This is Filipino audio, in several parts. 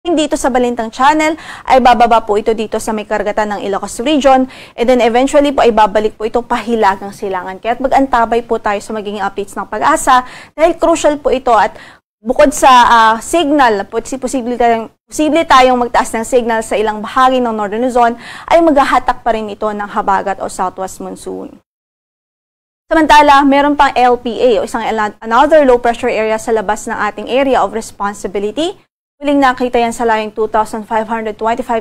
dito sa Balintang Channel ay bababa po ito dito sa may karagatan ng Ilocos Region, and then eventually po ay babalik po ito pahilagang silangan. Kaya mag-antabay po tayo sa magiging updates ng Pag-asa dahil crucial po ito, at bukod sa signal, posible tayong magtaas ng signal sa ilang bahagi ng Northern Luzon, ay maghahatak pa rin ito ng habagat o southwest monsoon. Samantala, meron pang LPA o another low pressure area sa labas ng ating area of responsibility. Huling nakita yan sa layong 2,525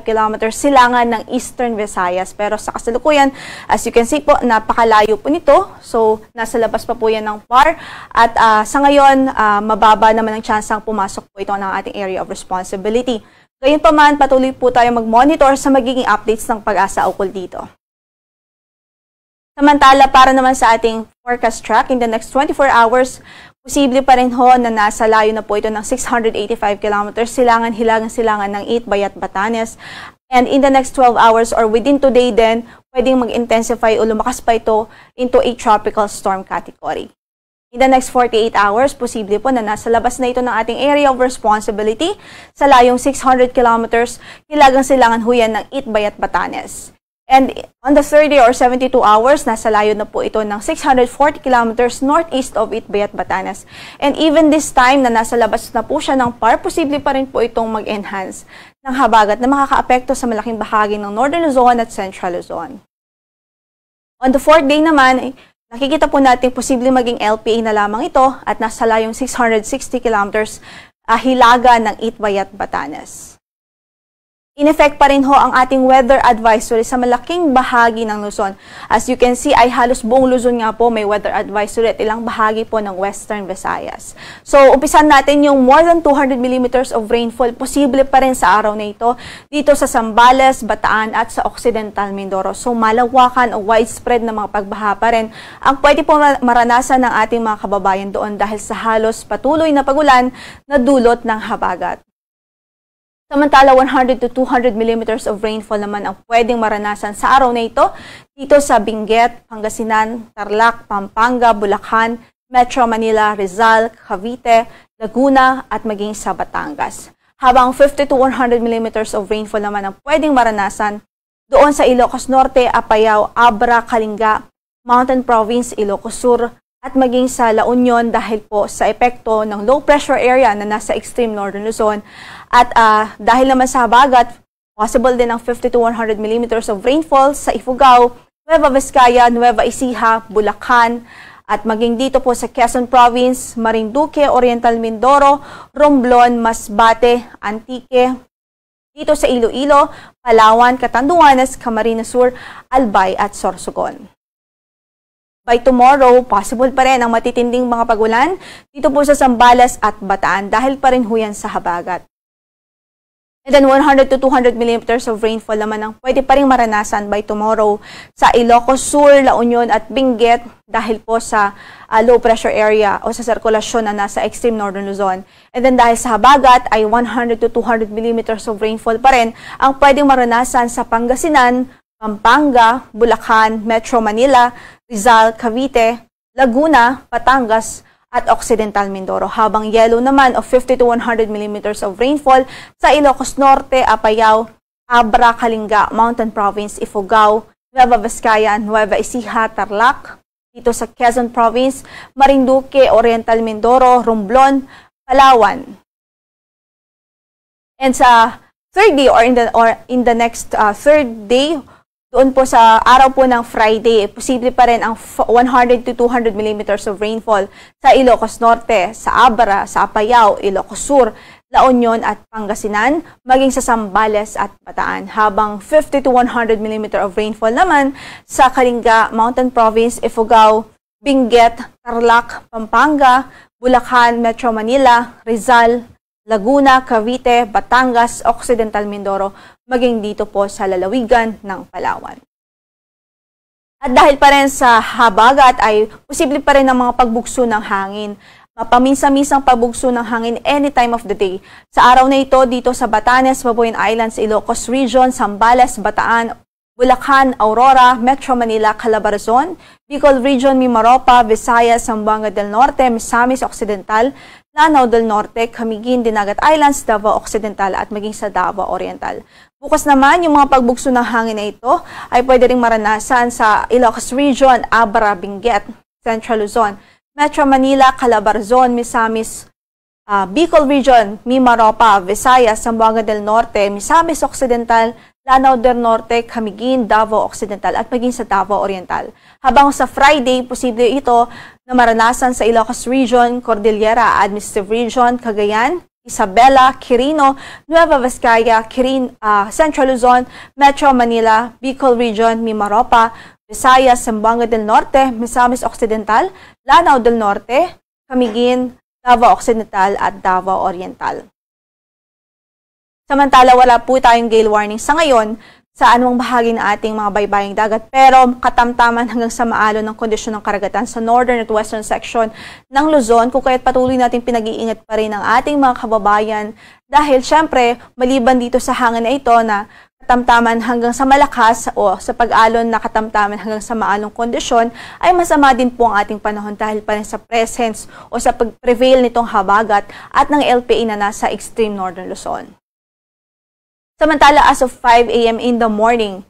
kilometers silangan ng Eastern Visayas. Pero sa kasalukuyan, as you can see po, napakalayo po nito. So, nasa labas pa po yan ng PAR. At sa ngayon, mababa naman ang tsansang pumasok po ito ng ating area of responsibility. Gayunpaman, patuloy po tayo mag-monitor sa magiging updates ng Pag-asa ukol dito. Samantala, para naman sa ating forecast track, in the next 24 hours, posible pa rin ho na nasa layo na po ito ng 685 kilometers hilagang silangan ng Itbay at Batanes. And in the next 12 hours or within today din, pwedeng mag-intensify o lumakas pa ito into a tropical storm category. In the next 48 hours, posible po na nasa labas na ito ng ating area of responsibility sa layong 600 kilometers hilagang silangan ho yan ng Itbay at Batanes. And on the 30 or 72 hours, nasa layo na po ito ng 640 kilometers northeast of Itbay at Batanes. And even this time na nasa labas na po siya ng PAR, posible pa rin po itong mag-enhance ng habagat na makakaapekto sa malaking bahagi ng Northern Luzon at Central Luzon. On the 4th day naman, nakikita po natin posible maging LPA na lamang ito at nasa layong 660 kilometers hilaga ng Itbay at Batanes. In effect pa rin ho ang ating weather advisory sa malaking bahagi ng Luzon. As you can see, ay halos buong Luzon nga po may weather advisory at ilang bahagi po ng Western Visayas. So, umpisan natin yung more than 200 millimeters of rainfall. Posible pa rin sa araw na ito dito sa Zambales, Bataan at sa Occidental Mindoro. So, malawakan o widespread na mga pagbaha pa rin ang pwede po maranasan ng ating mga kababayan doon dahil sa halos patuloy na pagulan na dulot ng habagat. Samantala, 100 to 200 millimeters of rainfall naman ang pwedeng maranasan sa araw na ito dito sa Benguet, Pangasinan, Tarlac, Pampanga, Bulacan, Metro Manila, Rizal, Cavite, Laguna at maging sa Batangas. Habang 50 to 100 millimeters of rainfall naman ang pwedeng maranasan doon sa Ilocos Norte, Apayao, Abra, Kalinga, Mountain Province, Ilocos Sur at maging sa La Union dahil po sa epekto ng low pressure area na nasa extreme northern Luzon. At dahil naman sa habagat, possible din ang 50 to 100 millimeters of rainfall sa Ifugao, Nueva Vizcaya, Nueva Ecija, Bulacan, at maging dito po sa Quezon Province, Marinduque, Oriental Mindoro, Romblon, Masbate, Antique, dito sa Iloilo, Palawan, Catanduanes, Camarines Sur, Albay at Sorsogon. By tomorrow, possible pa rin ang matitinding mga pagulan dito po sa Zambales at Bataan dahil pa rin huyan sa habagat. And then 100 to 200 millimeters of rainfall naman ang pwede pa rin maranasan by tomorrow sa Ilocos Sur, La Union at Benguet dahil po sa low pressure area o sa sirkulasyon na nasa extreme northern Luzon. And then dahil sa habagat ay 100 to 200 millimeters of rainfall pa rin ang pwedeng maranasan sa Pangasinan, Pampanga, Bulacan, Metro Manila, Rizal, Cavite, Laguna, Batangas, at Occidental Mindoro. Habang yellow naman of 50 to 100 millimeters of rainfall sa Ilocos Norte, Apayao, Abra, Kalinga, Mountain Province, Ifugao, Nueva Vizcaya, Nueva Ecija, Tarlac, dito sa Quezon Province, Marinduque, Oriental Mindoro, Romblon, Palawan. And sa third day or in the next third day, doon po sa araw po ng Friday, posible pa rin ang 100 to 200 millimeters of rainfall sa Ilocos Norte, sa Abra, sa Apayao, Ilocos Sur, La Union at Pangasinan, maging sa Zambales at Bataan. Habang 50 to 100 millimeter of rainfall naman sa Kalinga, Mountain Province, Ifugao, Benguet, Tarlac, Pampanga, Bulacan, Metro Manila, Rizal, Laguna, Cavite, Batangas, Occidental Mindoro, maging dito po sa lalawigan ng Palawan. At dahil pa rin sa habagat ay posible pa rin ang mga pagbugso ng hangin. Mapaminsa-minsang pagbugso ng hangin any time of the day. Sa araw na ito, dito sa Batanes, Babuyan Islands, Ilocos Region, Zambales, Bataan, Bulacan, Aurora, Metro Manila, Calabarzon, Bicol Region, Mimaropa, Visayas, Zamboanga del Norte, Misamis Occidental, Lanao del Norte, Camiguin, Dinagat Islands, Davao Occidental at maging sa Davao Oriental. Bukas naman, yung mga pagbugso ng hangin na ito ay pwede ring maranasan sa Ilocos Region, Abra, Benguet, Central Luzon, Metro Manila, Calabarzon, Misamis, Bicol Region, Mimaropa, Visayas, Zamboanga del Norte, Misamis Occidental, Lanao del Norte, Camiguin, Davao Occidental at maging sa Davao Oriental. Habang sa Friday, posible ito na maranasan sa Ilocos Region, Cordillera Administrative Region, Cagayan, Isabela, Quirino, Nueva Vizcaya, Central Luzon, Metro Manila, Bicol Region, Mimaropa, Visayas, Zamboanga del Norte, Misamis Occidental, Lanao del Norte, Camiguin, Davao Occidental at Davao Oriental. Samantala, wala po tayong gale warning sa ngayon sa anumang bahagi ng ating mga baybaying dagat, pero katamtaman hanggang sa maalon ng kondisyon ng karagatan sa northern at western section ng Luzon, kung kaya't patuloy natin pinag-iingat pa rin ang ating mga kababayan dahil syempre, maliban dito sa hangin na ito na katamtaman hanggang sa malakas o sa pag-alon na katamtaman hanggang sa maalong kondisyon, ay masama din po ang ating panahon dahil pa rin sa presence o sa pag-prevail nitong habagat at ng LPA na nasa extreme northern Luzon. Samantala, as of 5 a.m. in the morning,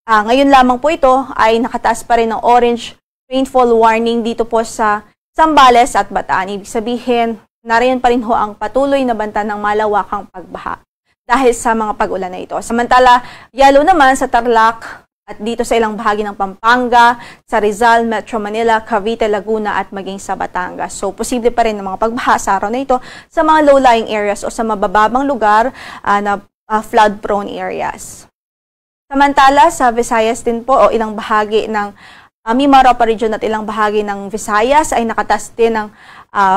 ngayon lamang po ito ay nakataas pa rin ng orange rainfall warning dito po sa Zambales at Bataan. Ibig sabihin, nariyan pa rin ho ang patuloy na banta ng malawakang pagbaha dahil sa mga pag-ulan na ito. Samantala, yellow naman sa Tarlac at dito sa ilang bahagi ng Pampanga, sa Rizal, Metro Manila, Cavite, Laguna at maging sa Batangas. So, posible pa rin ng mga pagbaha sa araw na ito sa mga low-lying areas o sa mabababang lugar na flood-prone areas. Samantala, sa Visayas din po o ilang bahagi ng Mimaropa region at ilang bahagi ng Visayas ay nakatas din ng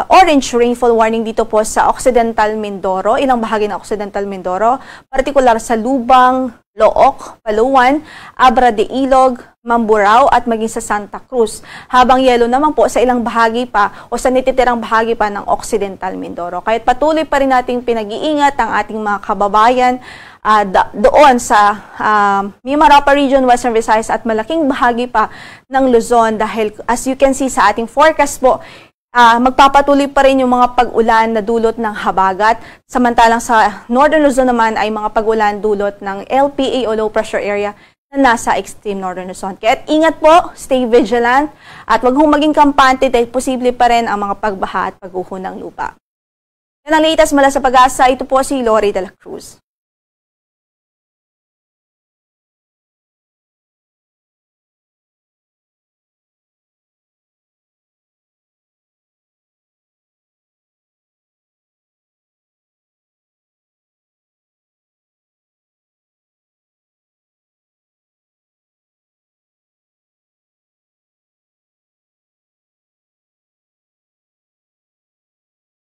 orange rainfall warning dito po sa Occidental Mindoro, ilang bahagi ng Occidental Mindoro, partikular sa Lubang, Looc, Palawan, Abra de Ilog, Mamburao at maging sa Santa Cruz. Habang yellow naman po sa ilang bahagi pa o sa nititirang bahagi pa ng Occidental Mindoro. Kahit patuloy pa rin nating pinag-iingat ang ating mga kababayan doon sa Mimaropa region, Western Visayas at malaking bahagi pa ng Luzon dahil as you can see sa ating forecast po, magpapatuloy pa rin yung mga pag-ulan na dulot ng habagat. Samantalang sa Northern Luzon naman ay mga pag-ulan dulot ng LPA o low pressure area na nasa extreme Northern Luzon. Kaya ingat po, stay vigilant at wag hong maging kampante dahil posible pa rin ang mga pagbaha at pagguho ng lupa. Yan ang latest mula sa Pag-asa. Ito po si Lori de la Cruz.